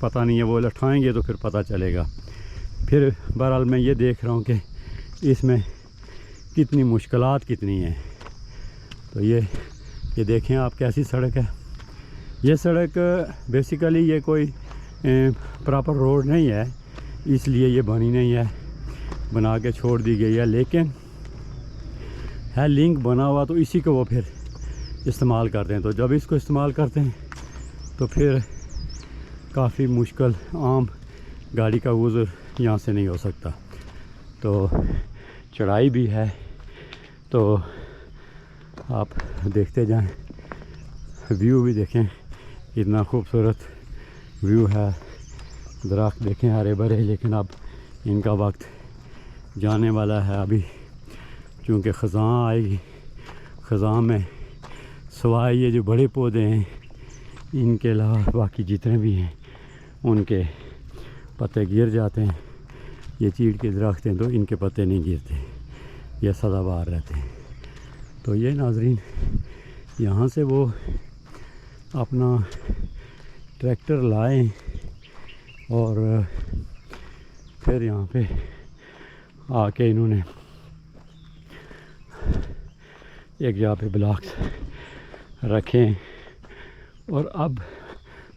پتہ نہیں ہے، وہ لٹھائیں گے تو پھر پتہ چلے گا. پھر بہرحال میں یہ دیکھ رہا ہوں کہ اس میں کتنی مشکلات کتنی ہیں. تو یہ دیکھیں آپ کیسی سڑک ہے. یہ سڑک بیسیکلی یہ کوئی پراپر روڈ نہیں ہے، اس لیے یہ بنی نہیں ہے، بنا کے چھوڑ دی گئی ہے. لیکن ہے لنک بنا ہوا، تو اسی کو وہ پھر استعمال کرتے ہیں. تو جب اس کو استعمال کرتے ہیں تو پھر کافی مشکل، عام گاڑی کا گزر یہاں سے نہیں ہو سکتا. تو چڑھائی بھی ہے، تو آپ دیکھتے جائیں. ویو بھی دیکھیں کتنا خوبصورت ویو ہے. درخت دیکھیں ہرے بھرے، لیکن اب ان کا وقت جانے والا ہے ابھی، چونکہ خزاں آئے گی. خزاں میں سوائے یہ جو بڑے پودے ہیں ان کے علاوہ باقی جتنے بھی ہیں ان کے پتے گر جاتے ہیں. یہ چیڑ کے درخت ہیں تو ان کے پتے نہیں گرتے، یہ سدا بہار رہتے ہیں. تو یہ ناظرین یہاں سے وہ اپنا ٹریکٹر لائیں اور پھر یہاں پہ آ کے انہوں نے ایک جگہ پہ بلاکس رکھیں. اور اب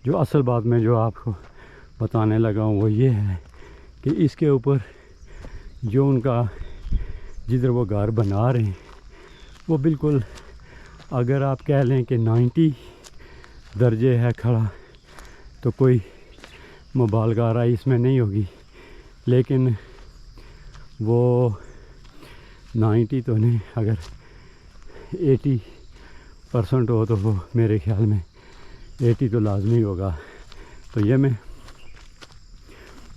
جو اصل بات میں جو آپ کو بتانے لگا ہوں وہ یہ ہے کہ اس کے اوپر جو ان کا جدھر وہ گھر بنا رہے ہیں وہ بالکل، اگر آپ کہہ لیں کہ 90 درجے ہے کھڑا تو کوئی مبالغہ آرائی اس میں نہیں ہوگی. لیکن وہ 90 تو نہیں، اگر 80% ہو تو وہ میرے خیال میں 80 تو لازمی ہوگا. تو یہ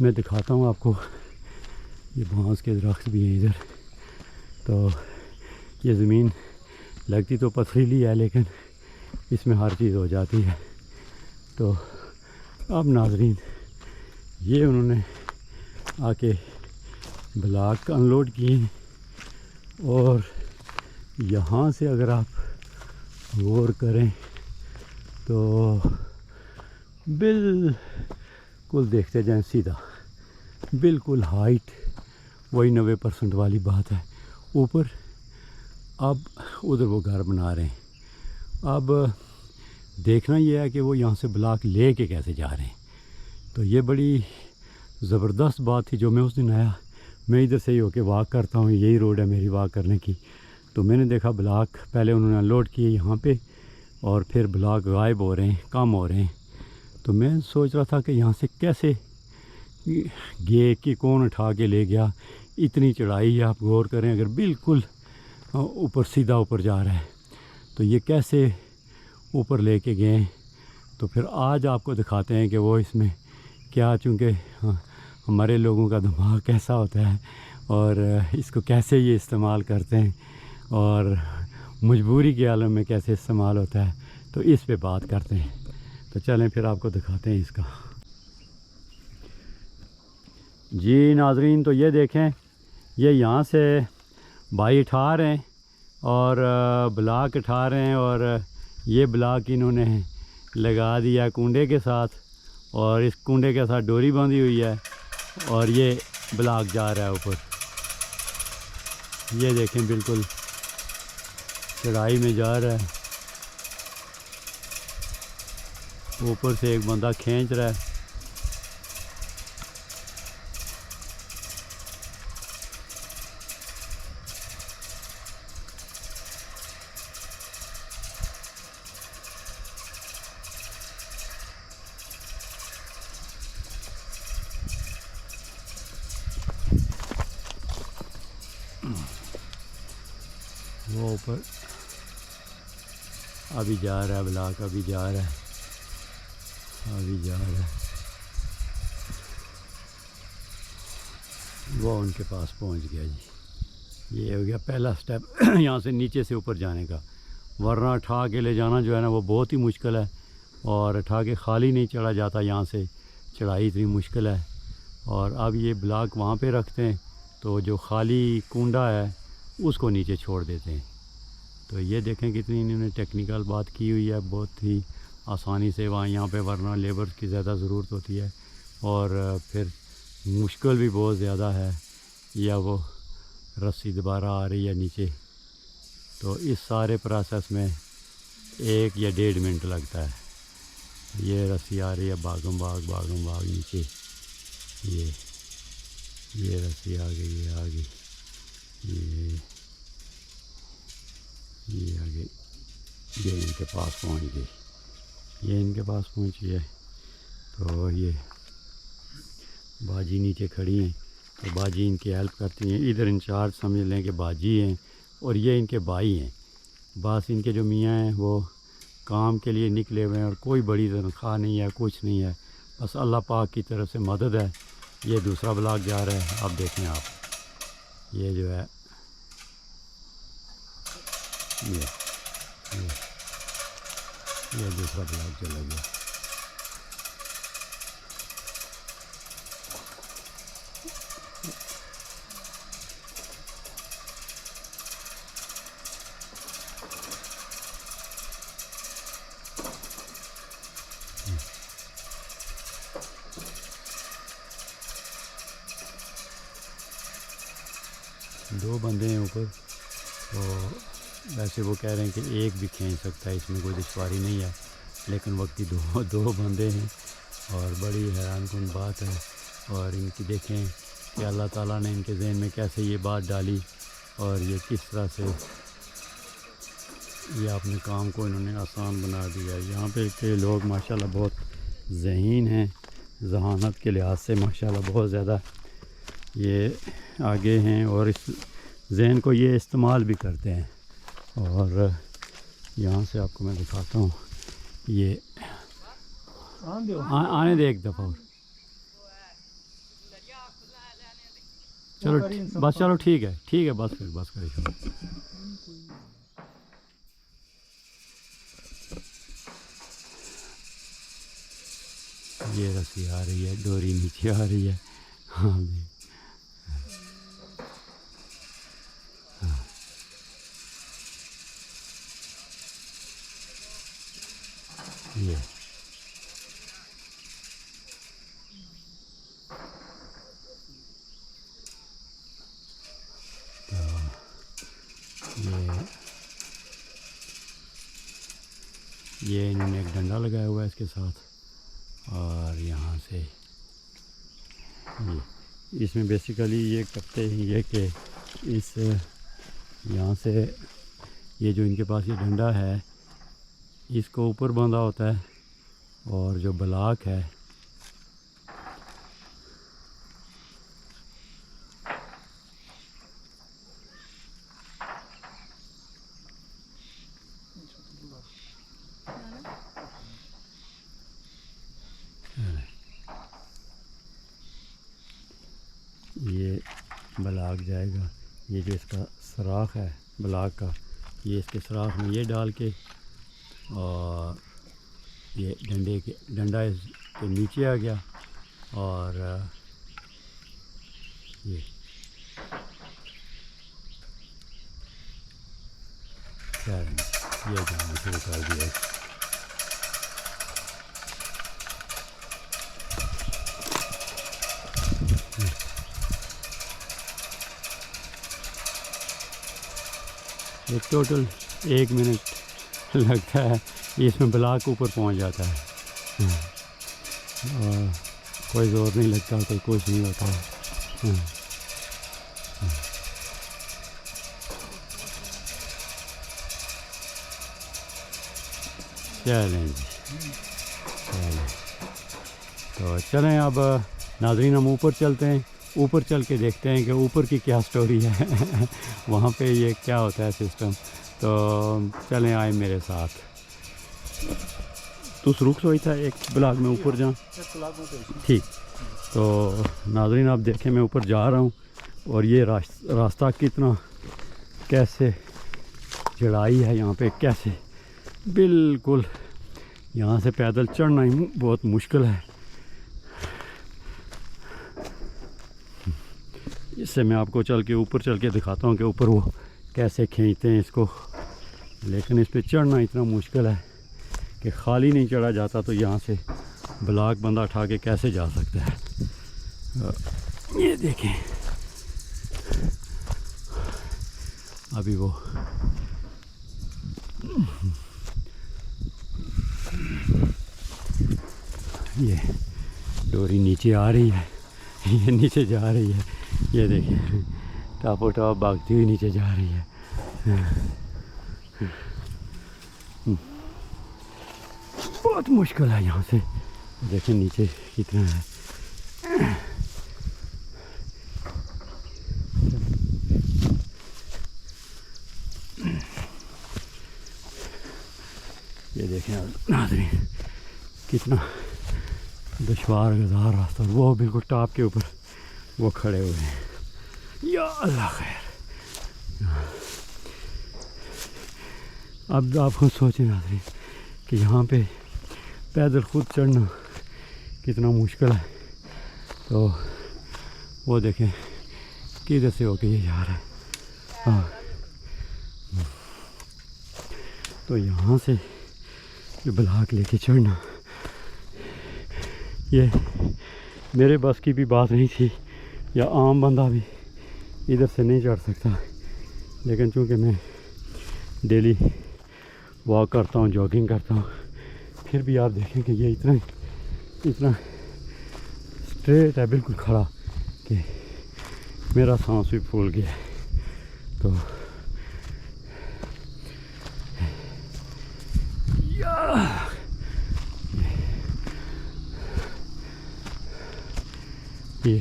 میں دکھاتا ہوں آپ کو. یہ بانس کے درخت بھی ہیں ادھر. تو یہ زمین لگتی تو پتھریلی ہے لیکن اس میں ہر چیز ہو جاتی ہے. تو اب ناظرین یہ انہوں نے آ کے بلاک انلوڈ کیے ہیں، اور یہاں سے اگر آپ غور کریں تو بالکل دیکھتے جائیں سیدھا، بالکل ہائٹ وہی 90% والی بات ہے اوپر. اب ادھر وہ گھر بنا رہے ہیں. اب دیکھنا یہ ہے کہ وہ یہاں سے بلاک لے کے کیسے جا رہے ہیں. تو یہ بڑی زبردست بات تھی. جو میں اس دن آیا، میں ادھر سے ہی ہو کے واک کرتا ہوں، یہی روڈ ہے میری واک کرنے کی. تو میں نے دیکھا بلاک پہلے انہوں نے انلوڈ کیے یہاں پہ، اور پھر بلاک غائب ہو رہے ہیں، کم ہو رہے ہیں. تو میں سوچ رہا تھا کہ یہاں سے کیسے گئے، کہ کون اٹھا کے لے گیا. اتنی چڑھائی ہے، آپ غور کریں، اگر بالکل اوپر سیدھا اوپر جا رہا ہے تو یہ کیسے اوپر لے کے گئے. تو پھر آج آپ کو دکھاتے ہیں کہ وہ اس میں کیا، چونکہ ہمارے لوگوں کا دماغ کیسا ہوتا ہے اور اس کو کیسے یہ استعمال کرتے ہیں اور مجبوری کے عالم میں کیسے استعمال ہوتا ہے، تو اس پہ بات کرتے ہیں. تو چلیں پھر آپ کو دکھاتے ہیں اس کا. جی ناظرین، تو یہ دیکھیں، یہ یہاں سے بھائی اٹھا رہے ہیں اور بلاک اٹھا رہے ہیں، اور یہ بلاک انہوں نے لگا دیا کنڈے کے ساتھ، اور اس کنڈے کے ساتھ ڈوری باندھی ہوئی ہے، اور یہ بلاک جا رہا ہے اوپر. یہ دیکھیں بالکل چڑھائی میں جا رہا ہے. اوپر سے ایک بندہ کھینچ رہا ہے. وہ اوپر ابھی جا رہا ہے بلاک، ابھی جا رہا ہے. وہ ان کے پاس پہنچ گیا. جی یہ ہو گیا پہلا سٹیپ یہاں سے نیچے سے اوپر جانے کا. ورنہ اٹھا کے لے جانا جو ہے نا وہ بہت ہی مشکل ہے، اور اٹھا کے خالی نہیں چڑھا جاتا. یہاں سے چڑھائی اتنی مشکل ہے. اور اب یہ بلاک وہاں پہ رکھتے ہیں، تو جو خالی کنڈا ہے اس کو نیچے چھوڑ دیتے ہیں. تو یہ دیکھیں کتنی انہوں نے ٹیکنیکل بات کی ہوئی ہے، بہت ہی آسانی سے وہاں یہاں پہ، ورنہ لیبر کی زیادہ ضرورت ہوتی ہے اور پھر مشکل بھی بہت زیادہ ہے، یا وہ رسی دوبارہ آ رہی ہے نیچے، تو اس سارے پروسیس میں 1 یا 1.5 منٹ لگتا ہے۔ یہ رسی آ رہی ہے باغم باغ نیچے، یہ رسی آ گئی، یہ آ گئی، یہ آ گئی، یہ ان کے پاس پہنچ گئی، یہ ان کے پاس پہنچی ہے۔ تو یہ باجی نیچے کھڑی ہیں، تو باجی ان کی ہیلپ کرتی ہیں۔ ادھر انچارج سمجھ لیں کہ باجی ہیں اور یہ ان کے بھائی ہیں۔ بس ان کے جو میاں ہیں وہ کام کے لیے نکلے ہوئے ہیں، اور کوئی بڑی تنخواہ نہیں ہے، کچھ نہیں ہے، بس اللہ پاک کی طرف سے مدد ہے۔ یہ دوسرا بلاک جا رہا ہے، اب دیکھیں آپ، یہ جو ہے یہ دوسرا بلاک چلا گیا۔ 2 بندے ہیں اوپر، تو ویسے وہ کہہ رہے ہیں کہ 1 بھی کھینچ سکتا ہے، اس میں کوئی دشواری نہیں ہے، لیکن وقتی 2 بندے ہیں، اور بڑی حیران کن بات ہے۔ اور ان کی دیکھیں کہ اللہ تعالیٰ نے ان کے ذہن میں کیسے یہ بات ڈالی، اور یہ کس طرح سے یہ اپنے کام کو انہوں نے آسان بنا دیا۔ یہاں پہ کے لوگ ماشاءاللہ بہت ذہین ہیں، ذہانت کے لحاظ سے ماشاءاللہ بہت زیادہ یہ آگے ہیں، اور اس ذہن کو یہ استعمال بھی کرتے ہیں۔ اور یہاں سے آپ کو میں دکھاتا ہوں، یہ آنے دے ایک دفعہ اور، چلو بس، چلو ٹھیک ہے، بس پھر بس کریں۔ یہ رسی آ رہی ہے، ڈوری نیچے آ رہی ہے، ہاں جی، یہ یہ انہوں نے ایک ڈنڈا لگایا ہوا ہے اس کے ساتھ، اور یہاں سے اس میں بیسیکلی یہ کرتے ہیں یہ کہ اس یہاں سے یہ جو ان کے پاس یہ ڈنڈا ہے، اس کو اوپر باندھا ہوتا ہے، اور جو بلاک ہے یہ بلاک جائے گا، یہ جو اس کا سوراخ ہے بلاک کا، یہ اس کے سوراخ میں یہ ڈال کے، اور یہ ڈنڈا اس کے نیچے آ گیا، اور یہ جانا شروع کر دیا۔ یہ ٹوٹل 1 منٹ لگتا ہے، اس میں بلاک اوپر پہنچ جاتا ہے، اور کوئی زور نہیں لگتا، کوئی کچھ نہیں ہوتا ہے۔ چلیں جی، تو چلیں اب ناظرین ہم اوپر چلتے ہیں، اوپر چل کے دیکھتے ہیں کہ اوپر کی کیا سٹوری ہے وہاں پہ یہ کیا ہوتا ہے سسٹم۔ تو چلیں آئے میرے ساتھ۔ تو رک ہوئی تھا ایک بلاک میں اوپر جاؤں، ٹھیک۔ تو ناظرین آپ دیکھیں میں اوپر جا رہا ہوں، اور یہ راستہ کتنا کیسے چڑھائی ہے یہاں پہ، کیسے بالکل یہاں سے پیدل چڑھنا ہی بہت مشکل ہے۔ اس سے میں آپ کو اوپر چل کے دکھاتا ہوں کہ اوپر وہ کیسے کھینچتے ہیں اس کو، لیکن اس پہ چڑھنا اتنا مشکل ہے کہ خالی نہیں چڑھا جاتا تو یہاں سے بلاک بندہ اٹھا کے کیسے جا سکتا ہے. یہ دیکھیں ابھی وہ یہ ڈوری نیچے آ رہی ہے, یہ نیچے جا رہی ہے. یہ دیکھیں ٹاپ و ٹاپ بھاگتی ہوئی نیچے جا رہی ہے. بہت مشکل ہے یہاں سے. دیکھیں نیچے کتنا ہے. یہ دیکھیں ناظرین کتنا دشوار گزار راستہ. وہ بالکل ٹاپ کے اوپر وہ کھڑے ہوئے ہیں. یا اللہ خیر. اب آپ خود سوچیں ناظرین کہ یہاں پہ پیدل خود چڑھنا کتنا مشکل ہے. تو وہ دیکھیں کدھر سے ہو کے یہ جا رہا ہے. ہاں تو یہاں سے جو بلاک لے کے چڑھنا یہ میرے بس کی بھی بات نہیں تھی, یا عام بندہ بھی ادھر سے نہیں چڑھ سکتا. لیکن چونکہ میں ڈیلی واک کرتا ہوں, جاگنگ کرتا ہوں, پھر بھی آپ دیکھیں کہ یہ اتنا اسٹریٹ ہے بالکل کھڑا کہ میرا سانس بھی پھول گیا. تو یہ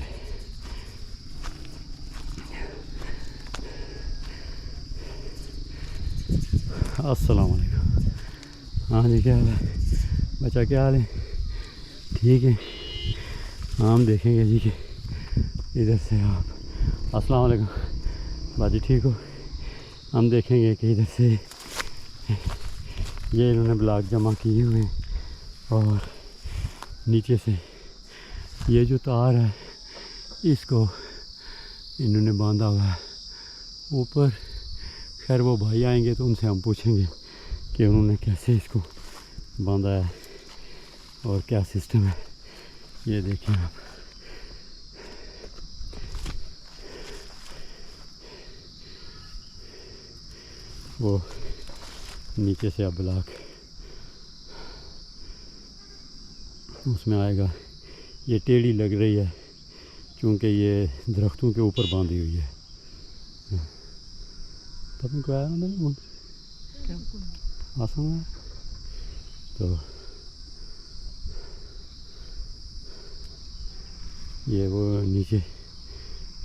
السلام علیکم. ہاں جی کیا حال ہے بچہ, کیا حال ہے؟ ٹھیک ہے. ہم دیکھیں گے جی کہ ادھر سے آپ. السلام علیکم باجی, ٹھیک ہو؟ ہم دیکھیں گے کہ ادھر سے یہ انہوں نے بلاک جمع کیے ہوئے ہیں اور نیچے سے یہ جو تار ہے اس کو انہوں نے باندھا ہوا ہے اوپر. خیر وہ بھائی آئیں گے تو ان سے ہم پوچھیں گے کہ انہوں نے کیسے اس کو باندھا ہے اور کیا سسٹم ہے. یہ دیکھیں آپ وہ نیچے سے اب بلاک اس میں آئے گا. یہ ٹیڑھی لگ رہی ہے چونکہ یہ درختوں کے اوپر باندھی ہوئی ہے. پتہ نہیں کوئی آیا نا آسان ہے. تو یہ وہ نیچے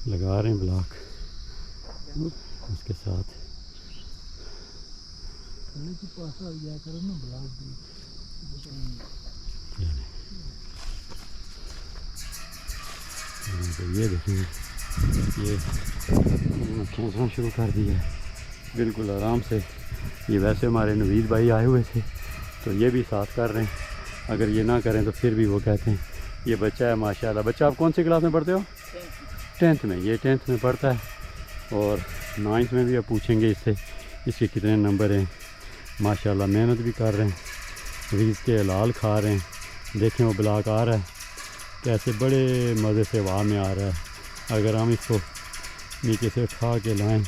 لگا رہے ہیں بلاک اس کے ساتھ. یہ دیکھیں یہ کھینچنا شروع کر دیا ہے بالکل آرام سے. یہ ویسے ہمارے نوید بھائی آئے ہوئے تھے تو یہ بھی ساتھ کر رہے ہیں. اگر یہ نہ کریں تو پھر بھی وہ کہتے ہیں. یہ بچہ ہے ماشاء اللہ. بچہ آپ کون سی کلاس میں پڑھتے ہو؟ 10th میں. یہ 10th میں پڑھتا ہے اور 9th میں بھی. اب پوچھیں گے اس سے اس کے کتنے نمبر ہیں. ماشاء اللہ محنت بھی کر رہے ہیں, ریز کے حلال کھا رہے ہیں. دیکھیں وہ بلاک آ رہا ہے کیسے بڑے مزے سے ہوا میں آ رہا ہے. اگر ہم اس کو نیچے سے اٹھا کے لائیں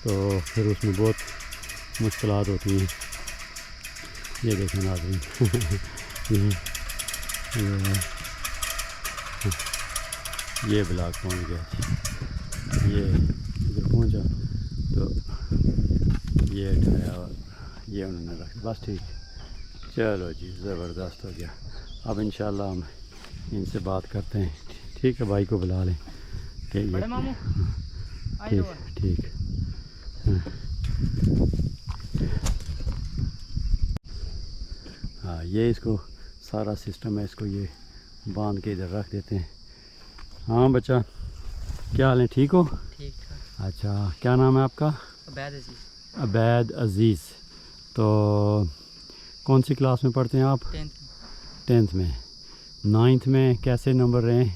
تو پھر اس میں بہت مشکلات ہوتی ہیں. یہ دیکھیں ناظرین یہ بلاک پہنچ گیا. یہ ادھر پہنچا تو یہ اٹھایا اور یہ انہوں نے رکھ. بس ٹھیک ہے. چلو جی زبردست ہو گیا. اب انشاءاللہ ہم ان سے بات کرتے ہیں. ٹھیک ہے بھائی کو بلا لیں کہ یہ ٹھیک ہاں یہ اس کو سارا سسٹم ہے. اس کو یہ باندھ کے ادھر رکھ دیتے ہیں. ہاں بچہ کیا حال ہے, ٹھیک ہو؟ ٹھیک ٹھاک. اچھا کیا نام ہے آپ کا؟ عبید عزیز. عبید عزیز. تو کون سی کلاس میں پڑھتے ہیں آپ؟ 10th میں. 9th میں کیسے نمبر رہے ہیں؟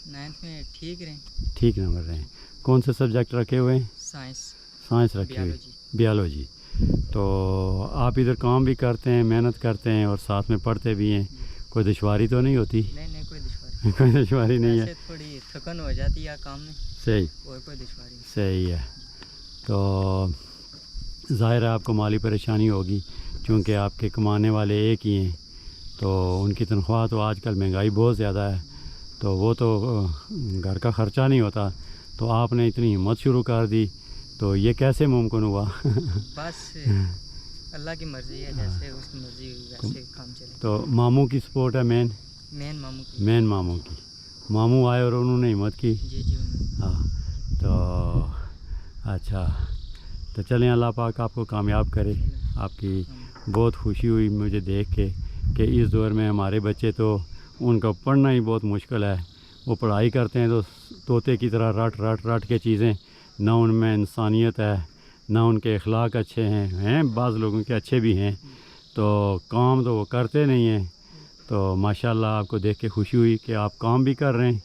9th میں ٹھیک رہے. ٹھیک نمبر رہے ہیں. کون سے سبجیکٹ رکھے ہوئے ہیں؟ سائنس. سائنس رکھے ہوئے. بیالوجی. تو آپ ادھر کام بھی کرتے ہیں، محنت کرتے ہیں اور ساتھ میں پڑھتے بھی ہیں، کوئی دشواری تو نہیں ہوتی؟ نہیں کوئی دشواری کوئی دشواری نہیں ہے؟ ایسے تھوڑی تھکن ہو جاتی ہے کام میں، صحیح، اور کوئی دشواری نہیں۔ صحیح ہے۔ تو ظاہر ہے آپ کو مالی پریشانی ہوگی، چونکہ آپ کے کمانے والے ایک ہی ہیں، تو ان کی تنخواہ تو آج کل مہنگائی بہت زیادہ ہے، تو وہ تو گھر کا خرچہ نہیں ہوتا، تو آپ نے اتنی ہمت شروع کر دی، تو یہ کیسے ممکن ہوا؟ بس اللہ کی مرضی ہے، جیسے اس کی مرضی ہوئی ویسے کام چلے۔ تو ماموں کی سپورٹ ہے مین ماموں کی، مین ماموں کی، ماموں آئے اور انہوں نے ہمت کی۔ جی انہوں ہاں، تو اچھا، تو چلیں اللہ پاک آپ کو کامیاب کرے۔ آپ کی بہت خوشی ہوئی مجھے دیکھ کے کہ اس دور میں ہمارے بچے تو ان کا پڑھنا ہی بہت مشکل ہے، وہ پڑھائی کرتے ہیں تو طوطے کی طرح رٹ کے چیزیں، نہ ان میں انسانیت ہے، نہ ان کے اخلاق اچھے ہیں بعض لوگوں کے اچھے بھی ہیں، تو کام تو وہ کرتے نہیں ہیں۔ تو ماشاءاللہ آپ کو دیکھ کے خوشی ہوئی کہ آپ کام بھی کر رہے ہیں،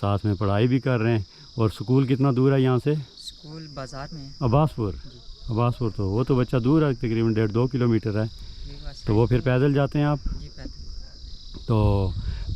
ساتھ میں پڑھائی بھی کر رہے ہیں۔ اور سکول کتنا دور ہے یہاں سے؟ سکول بازار میں ہے۔ عباس پور تو وہ تو بچہ دور ہے، تقریباً 1.5-2 کلومیٹر ہے، تو وہ پھر پیدل جاتے ہیں آپ؟ جی پیدل۔ تو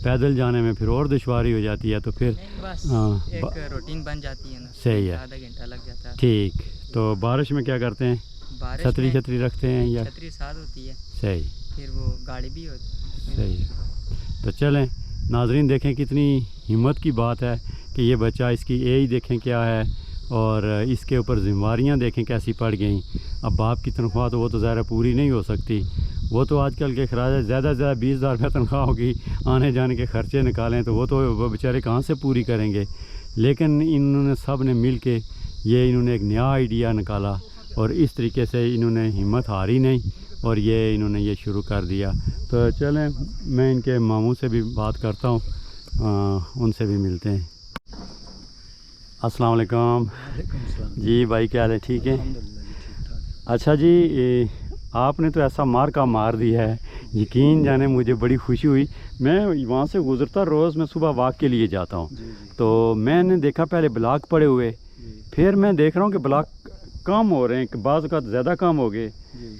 پیدل جانے میں پھر اور دشواری ہو جاتی ہے، تو پھر بس ایک روٹین بن جاتی ہے نا، صحیح ہے، آدھا گھنٹہ لگ جاتا ہے۔ ٹھیک۔ تو بارش میں کیا کرتے ہیں؟ بارش چھتری رکھتے ہیں یا؟ چھتری ساتھ ہوتی ہے، صحیح، پھر وہ گاڑی بھی ہوتی ہے۔ صحیح ہے۔ تو چلیں ناظرین، دیکھیں کتنی ہمت کی بات ہے کہ یہ بچہ، اس کی ایج دیکھیں کیا ہے، اور اس کے اوپر ذمہ داریاں دیکھیں کیسی پڑ گئیں۔ اب باپ کی تنخواہ تو وہ تو ظاہر پوری نہیں ہو سکتی، وہ تو آج کل کے اخراجات زیادہ سے زیادہ 20,000 روپیہ تنخواہ ہوگی، آنے جانے کے خرچے نکالیں تو وہ بیچارے کہاں سے پوری کریں گے؟ لیکن انہوں نے سب نے مل کے انہوں نے ایک نیا آئیڈیا نکالا، اور اس طریقے سے انہوں نے ہمت ہاری نہیں، اور انہوں نے یہ شروع کر دیا۔ تو چلیں میں ان کے ماموں سے بھی بات کرتا ہوں، ان سے بھی ملتے ہیں۔ السلام علیکم جی بھائی، کیا حال ہے؟ ٹھیک ہے؟ اچھا جی، آپ نے تو ایسا مار دیا ہے، یقین جانے مجھے بڑی خوشی ہوئی۔ میں وہاں سے گزرتا روز میں صبح واک کے لیے جاتا ہوں، تو میں نے دیکھا پہلے بلاک پڑے ہوئے، پھر میں دیکھ رہا ہوں کہ بلاک کم ہو رہے ہیں، کہ بعض اوقات زیادہ کم ہو گئے،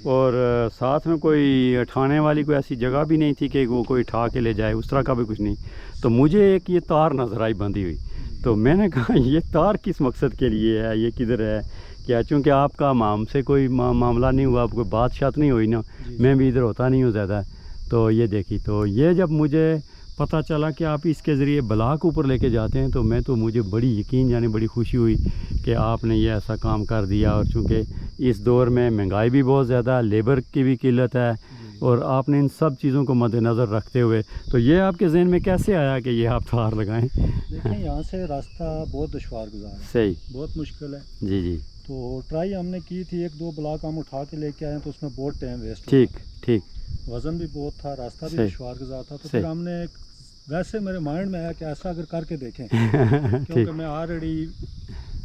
اور ساتھ میں کوئی اٹھانے والی کوئی ایسی جگہ بھی نہیں تھی کہ وہ کوئی اٹھا کے لے جائے، اس طرح کا بھی کچھ نہیں۔ تو مجھے ایک یہ تار نظر آئی بندھی ہوئی، تو میں نے کہا یہ تار کس مقصد کے لیے ہے، یہ کدھر ہے کیا؟ چونکہ آپ کا مام سے کوئی معاملہ نہیں ہوا، کوئی بات شات نہیں ہوئی نا، میں بھی ادھر ہوتا نہیں ہوں زیادہ، تو یہ دیکھی، تو یہ جب مجھے پتہ چلا کہ آپ اس کے ذریعے بلاک اوپر لے کے جاتے ہیں، تو مجھے بڑی یقین جانے بڑی خوشی ہوئی کہ آپ نے یہ ایسا کام کر دیا۔ اور چونکہ اس دور میں مہنگائی بھی بہت زیادہ ہے، لیبر کی بھی قلت ہے، اور آپ نے ان سب چیزوں کو مد نظر رکھتے ہوئے، تو یہ آپ کے ذہن میں کیسے آیا کہ یہ آپ تار لگائیں؟ دیکھیں یہاں سے راستہ بہت دشوار گزار ہے، صحیح، بہت مشکل ہے، جی تو ٹرائی ہم نے کی تھی، 1-2 بلاک ہم اٹھا کے لے کے آئے، تو اس میں بہت ٹائم ویسٹ ٹھیک، وزن بھی بہت تھا، راستہ بھی صحیح، دشوار گزار تھا، تو صحیح، پھر ہم نے ویسے میرے مائنڈ میں آیا کہ ایسا اگر کر کے دیکھیں، کیونکہ میں آلریڈی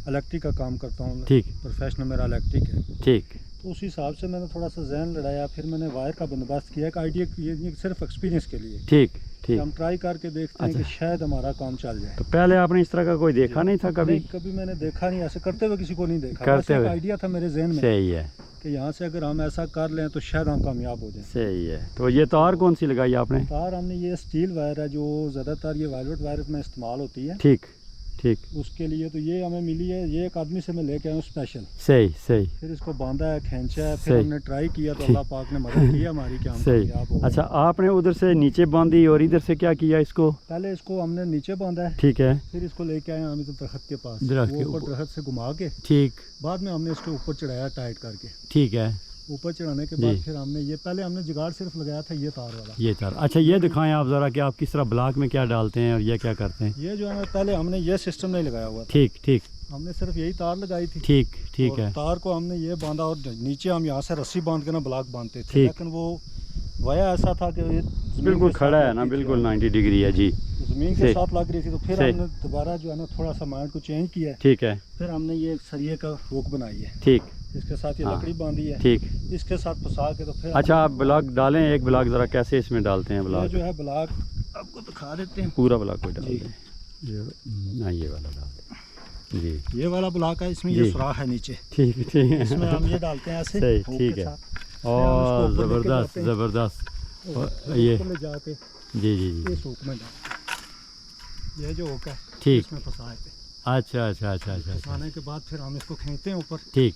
الیکٹرک کا کام کرتا ہوں، ٹھیک، پروفیشنل میرا الیکٹرک ہے، ٹھیک، تو اسی حساب سے میں نے تھوڑا سا ذہن لڑایا، پھر میں نے وائر کا بندوبست کیا، ایک آئیڈیا یہ صرف ایکسپیرینس کے لیے ٹھیک، کہ ہم ٹرائی کر کے دیکھتے ہیں کہ شاید ہمارا کام چل جائے۔ تو پہلے آپ نے اس طرح کا کوئی دیکھا نہیں تھا کبھی؟ نہیں، کبھی میں نے دیکھا نہیں، ایسے کرتے ہوئے کسی کو نہیں دیکھا، کرتے ایک ہوئے آئیڈیا تھا میرے ذہن میں صحیح ہے، کہ یہاں سے اگر ہم ایسا کر لیں تو شاید ہم کامیاب ہو جائیں۔ صحیح ہے۔ تو یہ تار کون سی لگائی آپ نے؟ تار ہم نے یہ اسٹیل وائر ہے، جو زیادہ تر یہ وائلٹ وائر میں استعمال ہوتی ہے، ٹھیک، اس کے لیے تو یہ ہمیں ملی ہے، یہ ایک آدمی سے میں لے کے آیا ہوں اسپیشل، صحیح، پھر اس کو باندھا ہے، کھینچا ہے، پھر صحیح، ہم نے ٹرائی کیا تو اللہ پاک نے مدد کی ہماری کہ ہم صحیح۔ کامیاب ہو گئے۔ اچھا، آپ نے ادھر سے نیچے باندھی اور ادھر سے کیا کیا اس کو؟ پہلے اس کو ہم نے نیچے باندھا ہے، ٹھیک ہے، پھر اس کو لے کے آئے ہم ادھر درخت کے پاس، درخت کے وہ اوپر اوپر، درخت سے گھما کے ٹھیک، بعد میں ہم نے اس کے اوپر چڑھایا ٹائٹ کر کے، ٹھیک ہے، اوپر چڑھانے کے جی۔ بعد پھر ہم نے یہ پہلے ہم نے جگاڑ صرف لگایا تھا یہ تار والا، یہ تار۔ اچھا یہ دکھائیں آپ ذرا کہ آپ کس طرح بلاک میں کیا ڈالتے ہیں اور یہ کیا کرتے ہیں؟ یہ جو ہے پہلے ہم نے یہ سسٹم نہیں لگایا ہوا تھا، ٹھیک، ہم نے صرف یہی تار لگائی تھی، ٹھیک اور ہے، تار کو ہم نے یہ باندھا، اور نیچے ہم یہاں سے رسی باندھ کے نا بلاک باندھتے تھے، ٹھیک، لیکن وہ ویا ایسا تھا کہ یہ زمین بالکل کے کھڑا ساتھ ہے نا، لگتی تھی، بالکل 90 ڈگری ہے جی، زمین کے صحیح، ساتھ لگ رہی تھی، تو پھر صحیح، ہم نے دوبارہ جو ہے نا تھوڑا سا مائنڈ کو چینج کیا ہے، ٹھیک ہے، پھر ہم نے یہ ایک سریے کا ہوک بنائی ہے، ٹھیک، اس کے ساتھ یہ ہاں، لکڑی باندھی ہے، ٹھیک۔ اس کے ساتھ پھنسا کے تو پھر اچھا آپ بلاک ڈالیں، ایک بلاک ذرا کیسے اس میں ڈالتے ہیں یہ بلاک؟ جو ہے بلاک آپ کو دکھا دیتے ہیں پورا بلاک کو ڈال جی۔ دیں، یہ والا ڈال دیں۔ جی یہ والا بلاک ہے، اس میں جی۔ یہ سوراخ ہے نیچے، ٹھیک ٹھیک اس میں ہم یہ ڈالتے ہیں ایسے صحیح ہوک ٹھیک کے ہے، ساتھ، اور پھر ہم اس کو اوپر لے کے زبردست جاتے ہیں، زبردست، اور اور پھر یہ اوپر لے جا کے جی جی جی اس ہوک میں ڈالتے ہیں، یہ جو ہوک ہے ٹھیک، اس میں پھنسائے تھے، اچھا اچھا اچھا اچھا اچھا پھنسانے کے بعد پھر ہم اس کو کھینچتے ہیں اوپر، ٹھیک،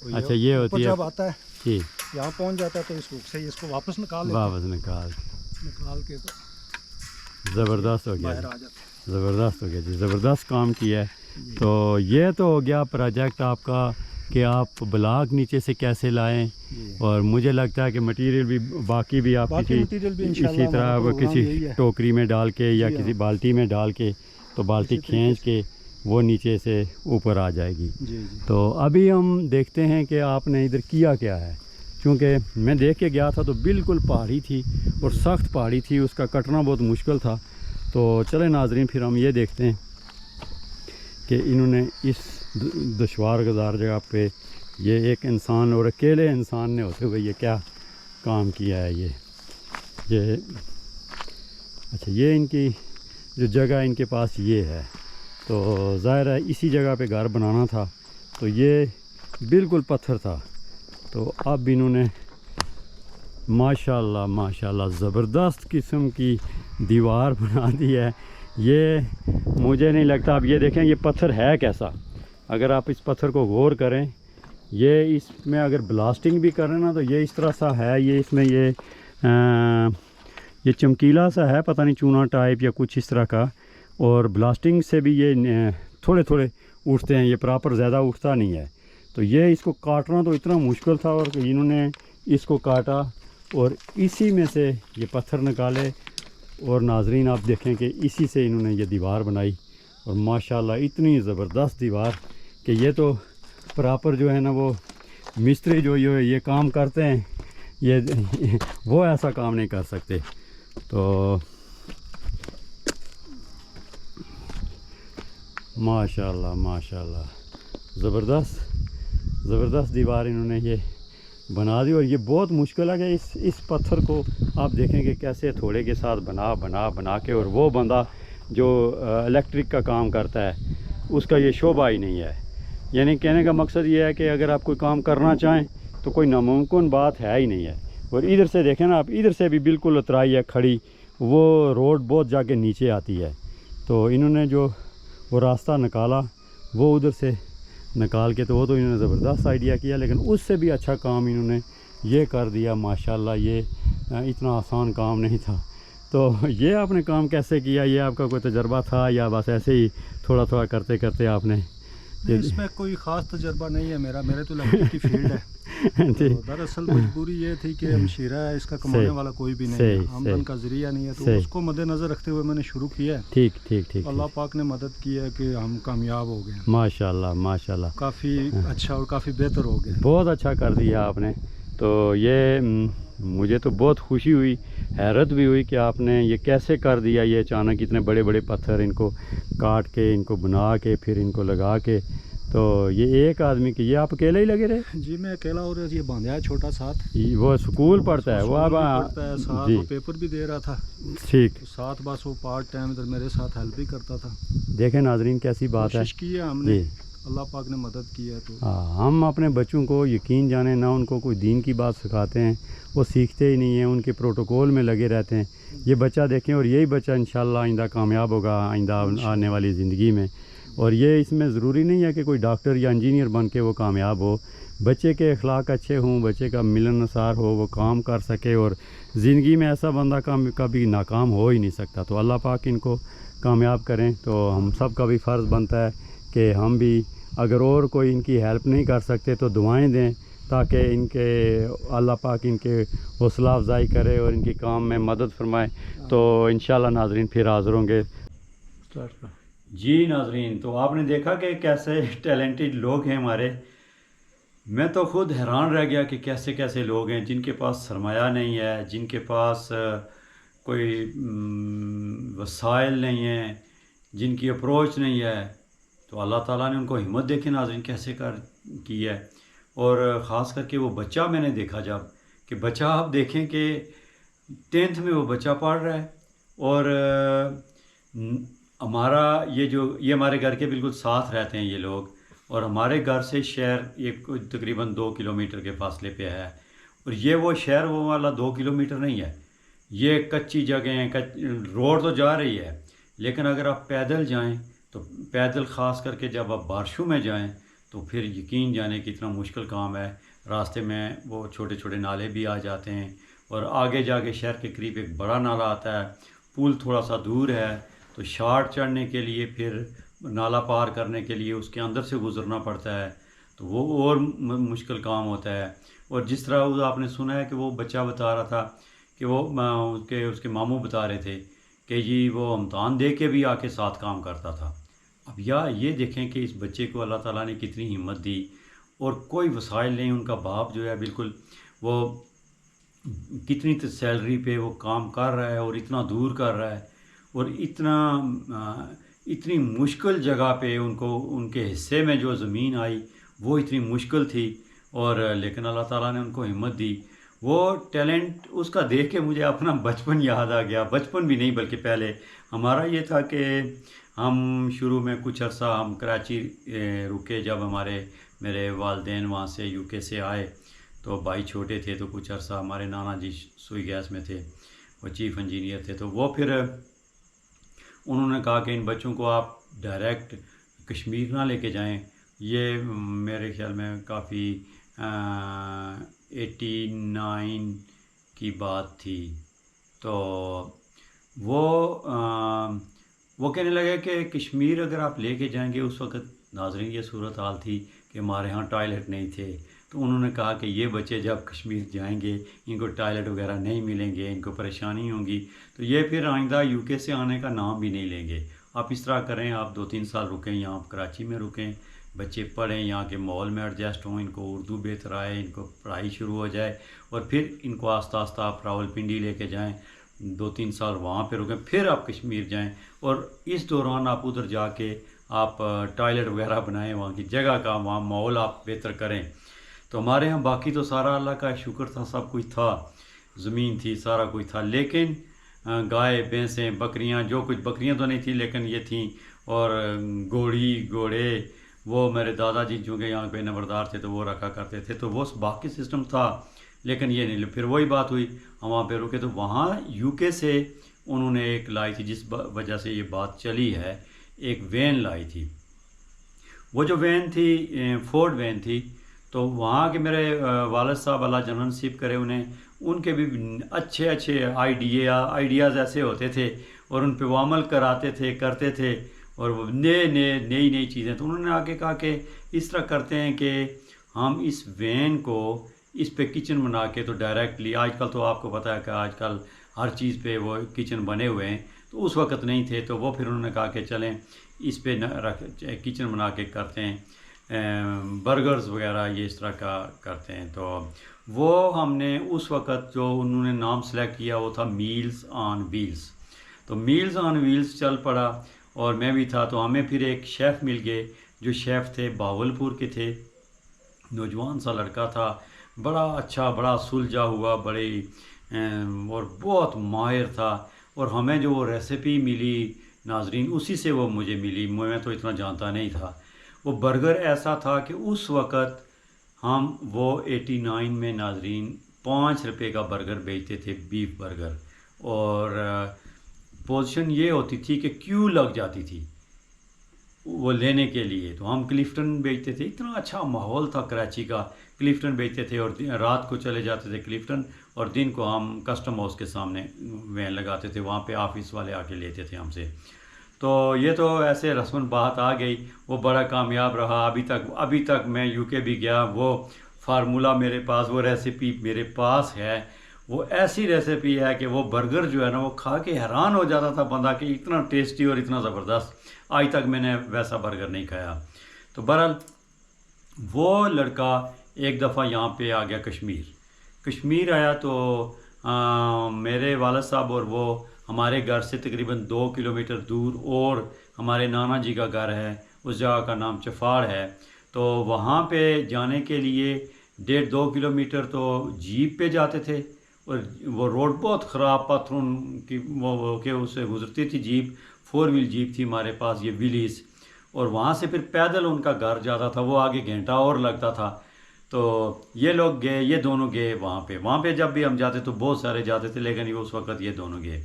تو اچھا یہ اوپر ہوتی ہے جب آتا ہے ٹھیک، یہاں پہنچ جاتا ہے تو اس ہوک سے ہی اس کو واپس نکال لیتے واپس نکال ہیں، نکال کے تو زبردست ہو گیا باہر جی، آ جاتے ہیں۔ زبردست ہو گیا جی، زبردست کام کیا ہے۔ جی۔ تو یہ تو ہو گیا پروجیکٹ آپ کا کہ آپ بلاک نیچے سے کیسے لائیں، جی۔ اور مجھے لگتا ہے کہ مٹیریل بھی باقی بھی آپ باقی کسی مٹیریل بھی اسی انشاءاللہ طرح ہمارا پروگرام کسی یہی ہے۔ ٹوکری میں ڈال کے یا جی ہاں۔ کسی بالٹی میں ڈال کے، تو بالٹی اسی طریقے کھینچ سے۔ کے وہ نیچے سے اوپر آ جائے گی۔ جی جی۔ تو ابھی ہم دیکھتے ہیں کہ آپ نے ادھر کیا کیا ہے، چونکہ میں دیکھ کے گیا تھا تو بالکل پہاڑی تھی اور سخت پہاڑی تھی، اس کا کٹنا بہت مشکل تھا۔ تو چلیں ناظرین، پھر ہم یہ دیکھتے ہیں کہ انہوں نے اس دشوار گزار جگہ پہ یہ ایک انسان اور اکیلے انسان نے ہوتے ہوئے یہ کیا کام کیا ہے۔ یہ اچھا، یہ ان کی جو جگہ ان کے پاس یہ ہے، تو ظاہر ہے اسی جگہ پہ گھر بنانا تھا، تو یہ بالکل پتھر تھا، تو اب انہوں نے ماشاءاللہ زبردست قسم کی دیوار بنا دی ہے۔ یہ مجھے نہیں لگتا، اب یہ دیکھیں یہ پتھر ہے کیسا، اگر آپ اس پتھر کو غور کریں، یہ اس میں اگر بلاسٹنگ بھی کریں نا تو یہ اس طرح سا ہے، یہ اس میں یہ چمکیلا سا ہے، پتہ نہیں چونا ٹائپ یا کچھ اس طرح کا، اور بلاسٹنگ سے بھی یہ تھوڑے تھوڑے اٹھتے ہیں، یہ پراپر زیادہ اٹھتا نہیں ہے۔ تو یہ اس کو کاٹنا تو اتنا مشکل تھا، اور انہوں نے اس کو کاٹا اور اسی میں سے یہ پتھر نکالے، اور ناظرین آپ دیکھیں کہ اسی سے انہوں نے یہ دیوار بنائی، اور ماشاءاللہ اتنی زبردست دیوار کہ یہ تو پراپر جو ہے نا وہ مستری جو یہ کام کرتے ہیں، یہ وہ ایسا کام نہیں کر سکتے۔ تو ماشاءاللہ زبردست دیوار انہوں نے یہ بنا دی، اور یہ بہت مشکل ہے کہ اس پتھر کو آپ دیکھیں کہ کیسے تھوڑے کے ساتھ بنا کے، اور وہ بندہ جو الیکٹرک کا کام کرتا ہے اس کا یہ شعبہ ہی نہیں ہے۔ یعنی کہنے کا مقصد یہ ہے کہ اگر آپ کوئی کام کرنا چاہیں تو کوئی ناممکن بات ہے ہی نہیں ہے۔ اور ادھر سے دیکھیں نا آپ، ادھر سے بھی بالکل اترائی ہے کھڑی، وہ روڈ بہت جا کے نیچے آتی ہے، تو انہوں نے جو وہ راستہ نکالا وہ ادھر سے نکال کے، تو وہ تو انہوں نے زبردست آئیڈیا کیا، لیکن اس سے بھی اچھا کام انہوں نے یہ کر دیا ماشاءاللہ۔ یہ اتنا آسان کام نہیں تھا۔ تو یہ آپ نے کام کیسے کیا؟ یہ آپ کا کوئی تجربہ تھا یا بس ایسے ہی تھوڑا کرتے کرتے آپ نے؟ اس میں کوئی خاص تجربہ نہیں ہے میرے تو الیکٹرک کی فیلڈ ہے۔ جی تو دراصل مجبوری یہ تھی کہ ہمشیرہ ہے، اس کا کمانے والا کوئی بھی نہیں ہے، آمدن کا ذریعہ نہیں ہے، تو اس کو مد نظر رکھتے ہوئے میں نے شروع کیا ہے۔ ٹھیک اللہ پاک نے مدد کی ہے کہ ہم کامیاب ہو گئے، ماشاءاللہ کافی اچھا اور کافی بہتر ہو گئے۔ بہت اچھا کر دیا آپ نے۔ تو یہ مجھے تو بہت خوشی ہوئی، حیرت بھی ہوئی کہ آپ نے یہ کیسے کر دیا، یہ اچانک اتنے بڑے بڑے پتھر ان کو کاٹ کے، ان کو بنا کے، پھر ان کو لگا کے۔ تو یہ ایک آدمی کی، یہ آپ اکیلے ہی لگے رہے؟ جی میں اکیلا، اور یہ باندھا ہے چھوٹا ساتھ، وہ سکول پڑھتا ہے، وہ اب پڑھتا ہے ساتھ، جی وہ پیپر بھی دے رہا تھا ٹھیک۔ ساتھ، بس وہ پارٹ ٹائم ادھر میرے ساتھ ہیلپ بھی کرتا تھا۔ دیکھیں ناظرین کیسی بات ہے کوشش کی ہے ہم نے، جی۔ اللہ پاک نے مدد کی ہے۔ تو ہم اپنے بچوں کو یقین جانیں نہ ان کو کوئی دین کی بات سکھاتے ہیں، وہ سیکھتے ہی نہیں ہیں، ان کے پروٹوکول میں لگے رہتے ہیں۔ یہ بچہ دیکھیں، اور یہی بچہ انشاءاللہ آئندہ کامیاب ہوگا، آئندہ آنے والی زندگی میں۔ اور یہ اس میں ضروری نہیں ہے کہ کوئی ڈاکٹر یا انجینئر بن کے وہ کامیاب ہو، بچے کے اخلاق اچھے ہوں، بچے کا ملنسار ہو، وہ کام کر سکے، اور زندگی میں ایسا بندہ کبھی ناکام ہو ہی نہیں سکتا۔ تو اللہ پاک ان کو کامیاب کریں۔ تو ہم سب کا بھی فرض بنتا ہے کہ ہم بھی اگر اور کوئی ان کی ہیلپ نہیں کر سکتے تو دعائیں دیں، تاکہ ان کے اللہ پاک ان کے حوصلہ افزائی کرے اور ان کی کام میں مدد فرمائے۔ تو انشاءاللہ ناظرین پھر حاضر ہوں گے۔ جی ناظرین، تو آپ نے دیکھا کہ کیسے ٹیلنٹڈ لوگ ہیں ہمارے۔ میں تو خود حیران رہ گیا کہ کیسے کیسے لوگ ہیں جن کے پاس سرمایہ نہیں ہے، جن کے پاس کوئی وسائل نہیں ہیں، جن کی اپروچ نہیں ہے۔ تو اللہ تعالیٰ نے ان کو ہمت دیکھے ناظرین کیسے کی ہے۔ اور خاص کر کے وہ بچہ میں نے دیکھا جب کہ بچہ، آپ دیکھیں کہ 10th میں وہ بچہ پڑھ رہا ہے، اور ہمارا یہ ہمارے گھر کے بالکل ساتھ رہتے ہیں یہ لوگ، اور ہمارے گھر سے شہر یہ تقریباً 2 کلومیٹر کے فاصلے پہ ہے، اور یہ وہ شہر وہ والا 2 کلومیٹر نہیں ہے، یہ کچی جگہیں روڈ تو جا رہی ہے، لیکن اگر آپ پیدل جائیں تو پیدل خاص کر کے جب آپ بارشوں میں جائیں تو پھر یقین جانے کی اتنا مشکل کام ہے، راستے میں وہ چھوٹے چھوٹے نالے بھی آ جاتے ہیں، اور آگے جا کے شہر کے قریب ایک بڑا نالہ آتا ہے، پل تھوڑا سا دور ہے، تو شاٹ چڑھنے کے لیے پھر نالا پار کرنے کے لیے اس کے اندر سے گزرنا پڑتا ہے، تو وہ اور مشکل کام ہوتا ہے۔ اور جس طرح وہ آپ نے سنا ہے کہ وہ بچہ بتا رہا تھا کہ وہ اس کے ماموں بتا رہے تھے کہ جی وہ امتحان دے کے بھی آ کے ساتھ کام کرتا تھا۔ اب یہ دیکھیں کہ اس بچے کو اللہ تعالیٰ نے کتنی ہمت دی، اور کوئی وسائل نہیں، ان کا باپ جو ہے بالکل وہ کتنی سیلری پہ وہ کام کر رہا ہے اور اتنا دور کر رہا ہے، اور اتنی مشکل جگہ پہ ان کے حصے میں جو زمین آئی وہ اتنی مشکل تھی، اور لیکن اللہ تعالیٰ نے ان کو ہمت دی۔ وہ ٹیلنٹ اس کا دیکھ کے مجھے اپنا بچپن یاد آ گیا، بچپن بھی نہیں بلکہ پہلے ہمارا یہ تھا کہ ہم شروع میں کچھ عرصہ ہم کراچی رکے، جب میرے والدین وہاں سے یو کے سے آئے تو بھائی چھوٹے تھے، تو کچھ عرصہ ہمارے نانا جی سوئی گیس میں تھے، وہ چیف انجینئر تھے، تو وہ پھر انہوں نے کہا کہ ان بچوں کو آپ ڈائریکٹ کشمیر نہ لے کے جائیں، یہ میرے خیال میں کافی 89 کی بات تھی، تو وہ کہنے لگے کہ کشمیر اگر آپ لے کے جائیں گے، اس وقت ناظرین یہ صورتحال تھی کہ ہمارے ہاں ٹوائلٹ نہیں تھے، تو انہوں نے کہا کہ یہ بچے جب کشمیر جائیں گے ان کو ٹوائلٹ وغیرہ نہیں ملیں گے، ان کو پریشانی ہوں گی، تو یہ پھر آئندہ یو کے سے آنے کا نام بھی نہیں لیں گے۔ آپ اس طرح کریں، آپ 2-3 سال رکیں یہاں کراچی میں، رکیں، بچے پڑھیں، یہاں کے ماحول میں ایڈجسٹ ہوں، ان کو اردو بہتر آئے، ان کو پڑھائی شروع ہو جائے، اور پھر ان کو آہستہ آہستہ آپ راولپنڈی لے کے جائیں، 2-3 سال وہاں پہ رکیں، پھر آپ کشمیر جائیں، اور اس دوران آپ ادھر جا کے آپ ٹوائلٹ وغیرہ بنائیں، وہاں کی جگہ کا وہاں ماحول آپ بہتر کریں۔ تو ہمارے ہاں باقی تو سارا اللہ کا شکر تھا، سب کچھ تھا، زمین تھی، سارا کچھ تھا، لیکن گائے بھینسیں بکریاں، جو کچھ بکریاں تو نہیں تھیں لیکن یہ تھیں، اور گھوڑے، وہ میرے دادا جی چونکہ یہاں پہ نمبردار تھے تو وہ رکھا کرتے تھے، تو وہ باقی سسٹم تھا، لیکن یہ نہیں۔ پھر وہی بات ہوئی، ہم وہاں پہ رکے، تو وہاں یو کے سے انہوں نے ایک لائی تھی، جس وجہ سے یہ بات چلی ہے، ایک وین لائی تھی۔ وہ جو وین تھی فورڈ وین تھی، تو وہاں کے میرے والد صاحب اللہ جنرل نصیب کرے انہیں، ان کے بھی اچھے آئیڈیاز ایسے ہوتے تھے، اور ان پہ وہ عمل کرتے تھے، اور وہ نئی چیزیں، تو انہوں نے آ کے کہا کہ اس طرح کرتے ہیں کہ ہم اس وین کو اس پہ کچن بنا کے، تو ڈائریکٹلی آج کل تو آپ کو پتہ ہے کہ آج کل ہر چیز پہ وہ کچن بنے ہوئے ہیں، تو اس وقت نہیں تھے، تو وہ پھر انہوں نے کہا کہ چلیں اس پہ کچن بنا کے کرتے ہیں، برگرز وغیرہ یہ اس طرح کا کرتے ہیں۔ تو وہ ہم نے اس وقت جو انہوں نے نام سلیکٹ کیا وہ تھا میلز آن ویلز، تو میلز آن ویلز چل پڑا، اور میں بھی تھا، تو ہمیں پھر ایک شیف مل گئے، جو شیف تھے باولپور کے تھے، نوجوان سا لڑکا تھا، بڑا اچھا، بڑا سلجھا ہوا، اور بہت ماہر تھا، اور ہمیں جو وہ ریسیپی ملی ناظرین اسی سے وہ مجھے ملی، میں تو اتنا جانتا نہیں تھا۔ وہ برگر ایسا تھا کہ اس وقت ہم وہ 89 میں ناظرین 5 روپے کا برگر بیچتے تھے، بیف برگر، اور پوزیشن یہ ہوتی تھی کہ کیو لگ جاتی تھی وہ لینے کے لیے، تو ہم کلفٹن بیچتے تھے، اتنا اچھا ماحول تھا کراچی کا، کلفٹن بیچتے تھے، اور رات کو چلے جاتے تھے کلفٹن، اور دن کو ہم کسٹم ہاؤس کے سامنے وین لگاتے تھے، وہاں پہ آفس والے آ کے لیتے تھے ہم سے۔ تو یہ تو ایسے رسم بات آ گئی، وہ بڑا کامیاب رہا، ابھی تک میں یو کے بھی گیا، وہ فارمولہ میرے پاس، وہ ریسیپی میرے پاس ہے، وہ ایسی ریسیپی ہے کہ وہ برگر جو ہے نا، وہ کھا کے حیران ہو جاتا تھا بندہ کہ اتنا ٹیسٹی اور اتنا زبردست، آج تک میں نے ویسا برگر نہیں کھایا۔ تو بہرحال وہ لڑکا ایک دفعہ یہاں پہ آ گیا کشمیر آیا، تو میرے والد صاحب اور وہ ہمارے گھر سے تقریباً 2 کلومیٹر دور، اور ہمارے نانا جی کا گھر ہے، اس جگہ کا نام چفاڑ ہے، تو وہاں پہ جانے کے لیے 1.5-2 کلومیٹر تو جیپ پہ جاتے تھے، اور وہ روڈ بہت خراب پتھروں کی وہ کہ اس سے گزرتی تھی جیپ، 4 ویل جیپ تھی ہمارے پاس یہ ویلیز، اور وہاں سے پھر پیدل ان کا گھر جاتا تھا، وہ آگے گھنٹہ اور لگتا تھا. تو یہ لوگ گئے، یہ دونوں گئے وہاں پہ جب بھی ہم جاتے تو بہت سارے جاتے تھے، لیکن اس وقت یہ دونوں گئے.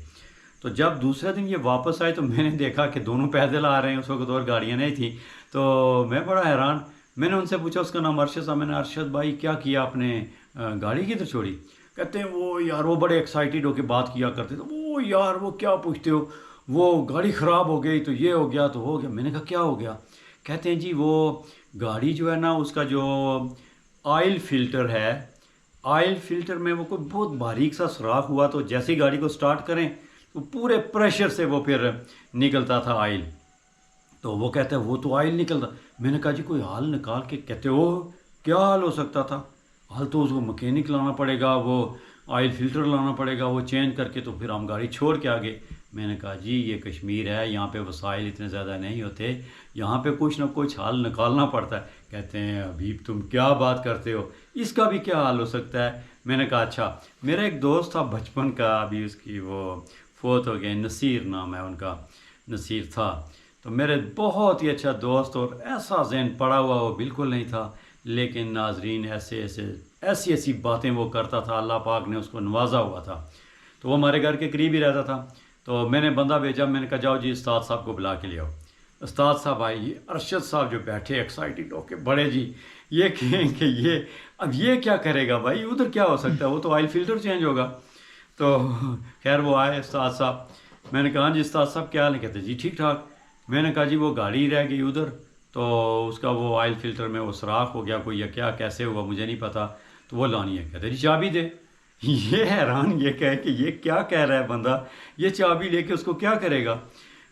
تو جب دوسرے دن یہ واپس آئے تو میں نے دیکھا کہ دونوں پیدل آ رہے ہیں، اس وقت اور گاڑیاں نہیں تھیں. تو میں بڑا حیران، میں نے ان سے پوچھا، اس کا نام ارشد صاحب، میں نے ارشد بھائی کیا کیا آپ نے، گاڑی کدھر چھوڑی؟ کہتے ہیں وہ یار، وہ بڑے ایکسائٹیڈ ہو کے بات کیا کرتے تھے، وہ یار وہ کیا پوچھتے ہو، وہ گاڑی خراب ہو گئی تو یہ ہو گیا تو ہو گیا. میں نے کہا کیا ہو گیا؟ کہتے ہیں جی وہ گاڑی جو ہے نا، اس کا جو آئل فلٹر ہے، آئل فلٹر میں وہ کوئی بہت باریک سا سوراخ ہوا، تو جیسی گاڑی کو سٹارٹ کریں تو پورے پریشر سے وہ پھر نکلتا تھا آئل. تو وہ کہتا ہے وہ تو آئل نکلتا. میں نے کہا جی کوئی حل نکال کے. کہتے ہو کیا حل ہو سکتا تھا؟ حل تو اس کو مکینک لانا پڑے گا، وہ آئل فلٹر لانا پڑے گا، وہ چینج کر کے تو پھر ہم گاڑی چھوڑ کے آگے. میں نے کہا جی یہ کشمیر ہے، یہاں پہ وسائل اتنے زیادہ نہیں ہوتے، یہاں پہ کچھ نہ کچھ حل نکالنا پڑتا ہے. کہتے ہیں ابھی تم کیا بات کرتے ہو، اس کا بھی کیا حل ہو سکتا ہے؟ میں نے کہا اچھا. میرا ایک دوست تھا بچپن کا، ابھی اس کی وہ فوت ہو گئے، نصیر نام ہے ان کا، نصیر تھا. تو میرے بہت ہی اچھا دوست، اور ایسا ذہن پڑا ہوا وہ بالکل نہیں تھا، لیکن ناظرین ایسی باتیں وہ کرتا تھا، اللہ پاک نے اس کو نوازا ہوا تھا. تو وہ ہمارے گھر کے قریب ہی رہتا تھا. تو میں نے بندہ بھیجا، میں نے کہا جاؤ جی استاد صاحب کو بلا کے لے آؤ. استاد صاحب آئے، یہ ارشد صاحب جو بیٹھے ایکسائٹیڈ ہو کے، بڑے جی یہ کہیں کہ اب یہ کیا کرے گا بھائی، ادھر کیا ہو سکتا ہے، وہ تو آئل فلٹر چینج ہوگا. تو خیر وہ آئے استاد صاحب. میں نے کہا جی استاد صاحب کیا حال ہے؟ کہتے جی ٹھیک ٹھاک. میں نے کہا جی وہ گاڑی رہ گئی ادھر، تو اس کا وہ آئل فلٹر میں وہ سوراخ ہو گیا کوئی، یا کیا کیسے ہوا مجھے نہیں پتا، تو وہ لانی ہے. کہتے جی چابی دے. یہ حیران یہ کہے کہ یہ کیا کہہ رہا ہے بندہ، یہ چابی لے کے اس کو کیا کرے گا؟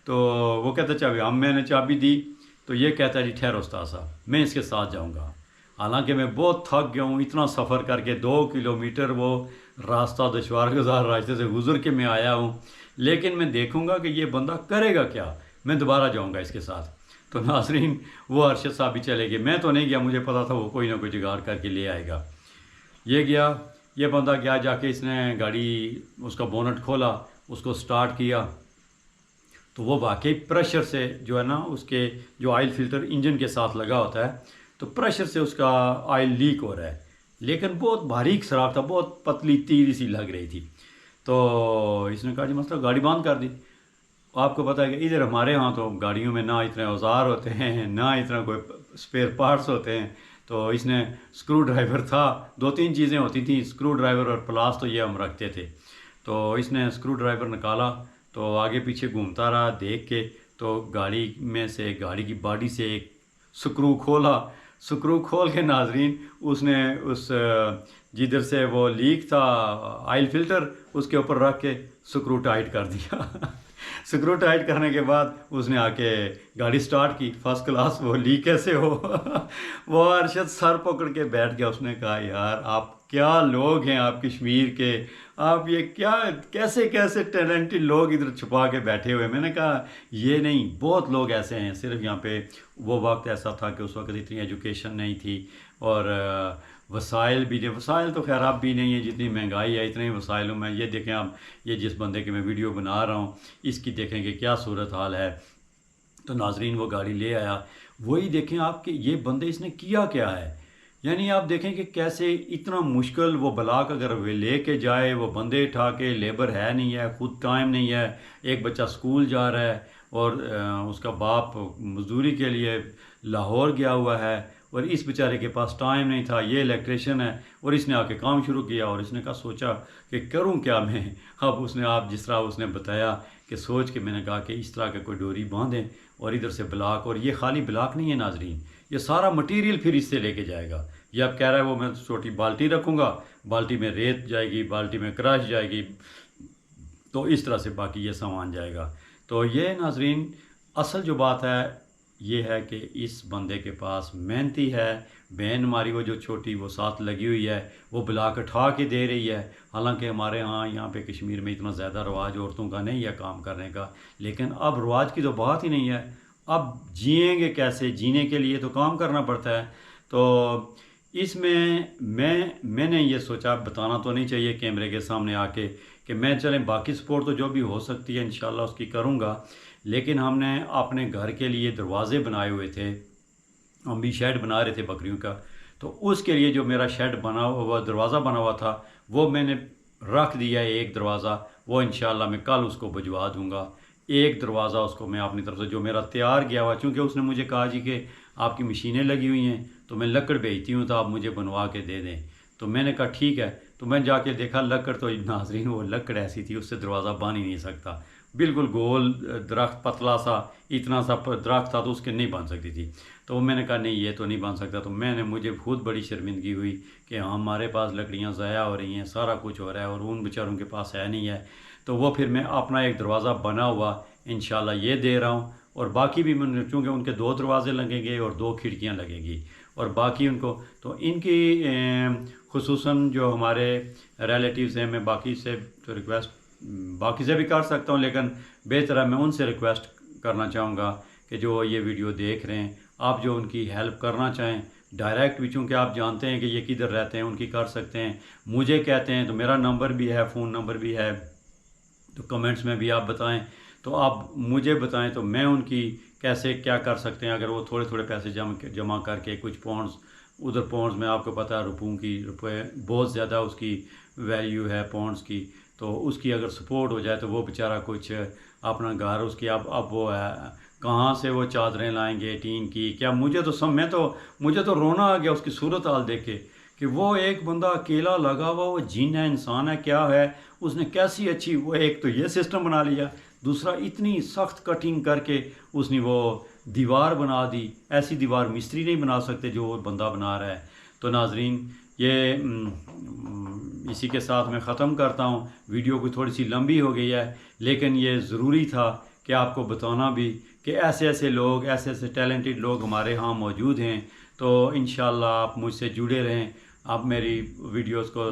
تو وہ کہتا چابی، میں نے چابی دی. تو یہ کہتا ہے جی ٹھہرو استاد صاحب میں اس کے ساتھ جاؤں گا. حالانکہ میں بہت تھک گیا ہوں، اتنا سفر کر کے 2 کلومیٹر وہ راستہ دشوار گزار راستے سے گزر کے میں آیا ہوں، لیکن میں دیکھوں گا کہ یہ بندہ کرے گا کیا، میں دوبارہ جاؤں گا اس کے ساتھ. تو ناظرین وہ ارشد صاحب بھی چلے گئے، میں تو نہیں گیا، مجھے پتا تھا وہ کوئی نہ کوئی جگاڑ کر کے لے آئے گا. یہ گیا، یہ بندہ گیا، جا کے اس نے گاڑی اس کا بونٹ کھولا، اس کو سٹارٹ کیا، تو وہ واقعی پریشر سے جو ہے نا، اس کے جو آئل فلٹر انجن کے ساتھ لگا ہوتا ہے، تو پریشر سے اس کا آئل لیک ہو رہا ہے. لیکن بہت باریک سراخ تھا، بہت پتلی تیری سی لگ رہی تھی. تو اس نے کہا جی مسئلہ، گاڑی بند کر دی. آپ کو پتہ ہے کہ ادھر ہمارے ہاں تو گاڑیوں میں نہ اتنے اوزار ہوتے ہیں، نہ اتنا کوئی اسپیئر پارٹس ہوتے ہیں. تو اس نے اسکرو ڈرائیور تھا، 2-3 چیزیں ہوتی تھیں، اسکرو ڈرائیور اور پلاس تو یہ ہم رکھتے تھے. تو اس نے اسکرو ڈرائیور نکالا، تو آگے پیچھے گھومتا رہا دیکھ کے، تو گاڑی میں سے، گاڑی کی باڈی سے ایک سکرو کھولا. سکرو کھول کے ناظرین اس نے اس جدھر سے وہ لیک تھا آئل فلٹر، اس کے اوپر رکھ کے سکرو ٹائٹ کر دیا. سکرو ٹائٹ کرنے کے بعد اس نے آ کے گاڑی سٹارٹ کی، فرسٹ کلاس. وہ لیک کیسے ہو؟ وہ ارشد سر پکڑ کے بیٹھ گیا. اس نے کہا یار آپ کیا لوگ ہیں، آپ کشمیر کے، آپ یہ کیا کیسے کیسے ٹیلنٹڈ لوگ ادھر چھپا کے بیٹھے ہوئے. میں نے کہا یہ نہیں، بہت لوگ ایسے ہیں. صرف یہاں پہ وہ وقت ایسا تھا کہ اس وقت اتنی ایجوکیشن نہیں تھی، اور وسائل بھی نہیں. وسائل تو خیر اب بھی نہیں ہے، جتنی مہنگائی ہے اتنے ہی وسائلوں میں. یہ دیکھیں آپ، یہ جس بندے کی میں ویڈیو بنا رہا ہوں اس کی دیکھیں کہ کیا صورت حال ہے. تو ناظرین وہ گاڑی لے آیا. وہی دیکھیں آپ کہ یہ بندے اس نے کیا کیا ہے. یعنی آپ دیکھیں کہ کیسے اتنا مشکل وہ بلاک اگر وہ لے کے جائے، وہ بندے اٹھا کے، لیبر ہے نہیں ہے، خود ٹائم نہیں ہے، ایک بچہ سکول جا رہا ہے، اور اس کا باپ مزدوری کے لیے لاہور گیا ہوا ہے، اور اس بیچارے کے پاس ٹائم نہیں تھا. یہ الیکٹریشین ہے، اور اس نے آ کے کام شروع کیا، اور اس نے کہا سوچا کہ کروں کیا میں. اب اس نے، آپ جس طرح اس نے بتایا کہ سوچ کے میں نے کہا کہ اس طرح کے کوئی ڈوری باندھیں، اور ادھر سے بلاک. اور یہ خالی بلاک نہیں ہے ناظرین، یہ سارا مٹیریل پھر اس سے لے کے جائے گا. یہ اب کہہ رہا ہے وہ میں چھوٹی بالٹی رکھوں گا، بالٹی میں ریت جائے گی، بالٹی میں کراش جائے گی، تو اس طرح سے باقی یہ سامان جائے گا. تو یہ ناظرین اصل جو بات ہے یہ ہے کہ اس بندے کے پاس محنتی ہے. بہن ہماری وہ جو چھوٹی وہ ساتھ لگی ہوئی ہے، وہ بلاک اٹھا کے دے رہی ہے. حالانکہ ہمارے ہاں یہاں پہ کشمیر میں اتنا زیادہ رواج عورتوں کا نہیں ہے کام کرنے کا، لیکن اب رواج کی تو بات ہی نہیں ہے. اب جئیں گے کیسے؟ جینے کے لیے تو کام کرنا پڑتا ہے. تو اس میں نے یہ سوچا، بتانا تو نہیں چاہیے کیمرے کے سامنے آ کے، کہ میں چلیں باقی سپورٹ تو جو بھی ہو سکتی ہے انشاءاللہ اس کی کروں گا، لیکن ہم نے اپنے گھر کے لیے دروازے بنائے ہوئے تھے، ہم بھی شیڈ بنا رہے تھے بکریوں کا، تو اس کے لیے جو میرا شیڈ بنا ہوا دروازہ بنا ہوا تھا وہ میں نے رکھ دیا ہے ایک دروازہ، وہ انشاءاللہ میں کل اس کو بھجوا دوں گا، ایک دروازہ اس کو میں اپنی طرف سے جو میرا تیار گیا ہوا، چونکہ اس نے مجھے کہا جی کہ آپ کی مشینیں لگی ہوئی ہیں تو میں لکڑ بھیجتی ہوں تو آپ مجھے بنوا کے دے دیں، تو میں نے کہا ٹھیک ہے، تو میں جا کے دیکھا لکڑ تو ناظرین وہ لکڑ ایسی تھی اس سے دروازہ بن ہی نہیں سکتا، بالکل گول درخت پتلا سا اتنا سا درخت تھا تو اس کے نہیں بن سکتی تھی، تو میں نے کہا نہیں یہ تو نہیں بن سکتا، تو میں نے مجھے خود بڑی شرمندگی ہوئی کہ ہمارے پاس لکڑیاں ضائع ہو رہی ہیں، سارا کچھ ہو رہا ہے اور ان بیچاروں کے پاس ہے نہیں ہے، تو وہ پھر میں اپنا ایک دروازہ بنا ہوا انشاءاللہ یہ دے رہا ہوں، اور باقی بھی میں چونکہ ان کے 2 دروازے لگیں گے اور 2 کھڑکیاں لگیں گی، اور باقی ان کو تو ان کی خصوصاً جو ہمارے ریلیٹیوز ہیں، میں باقی سے تو ریکویسٹ باقی سے بھی کر سکتا ہوں، لیکن بہتر ہے میں ان سے ریکویسٹ کرنا چاہوں گا کہ جو یہ ویڈیو دیکھ رہے ہیں آپ جو ان کی ہیلپ کرنا چاہیں ڈائریکٹ بھی، چونکہ آپ جانتے ہیں کہ یہ کدھر رہتے ہیں، ان کی کر سکتے ہیں، مجھے کہتے ہیں تو میرا نمبر بھی ہے، فون نمبر بھی ہے، تو کمنٹس میں بھی آپ بتائیں، تو آپ مجھے بتائیں تو میں ان کی کیسے کیا کر سکتے ہیں، اگر وہ تھوڑے تھوڑے پیسے جمع کر کے کچھ پاؤنڈز ادھر پاؤنڈز میں آپ کو پتہ ہے روپے بہت زیادہ اس کی ویلیو ہے پاؤنڈز کی، تو اس کی اگر سپورٹ ہو جائے تو وہ بیچارہ کچھ اپنا گھر اس کی اب وہ ہے کہاں سے وہ چادریں لائیں گے ٹین کی، کیا مجھے تو رونا آ گیا اس کی صورت حال دیکھ کے کہ وہ ایک بندہ اکیلا لگا ہوا، وہ جن ہے انسان ہے کیا ہے، اس نے کیسی اچھی وہ ایک تو یہ سسٹم بنا لیا، دوسرا اتنی سخت کٹنگ کر کے اس نے وہ دیوار بنا دی، ایسی دیوار مستری نہیں بنا سکتے جو وہ بندہ بنا رہا ہے۔ تو ناظرین یہ اسی کے ساتھ میں ختم کرتا ہوں، ویڈیو کو تھوڑی سی لمبی ہو گئی ہے لیکن یہ ضروری تھا کہ آپ کو بتانا بھی کہ ایسے ایسے لوگ ایسے ٹیلنٹڈ لوگ ہمارے ہاں موجود ہیں، تو انشاءاللہ آپ مجھ سے جڑے رہیں، آپ میری ویڈیوز کو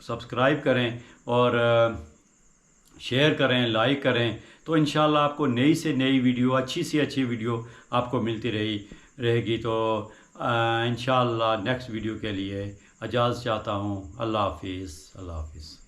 سبسکرائب کریں اور شیئر کریں، لائک کریں، تو انشاءاللہ آپ کو نئی سے نئی ویڈیو اچھی سی اچھی ویڈیو آپ کو ملتی رہے گی، تو انشاءاللہ نیکسٹ ویڈیو کے لیے اجازت چاہتا ہوں، اللہ حافظ۔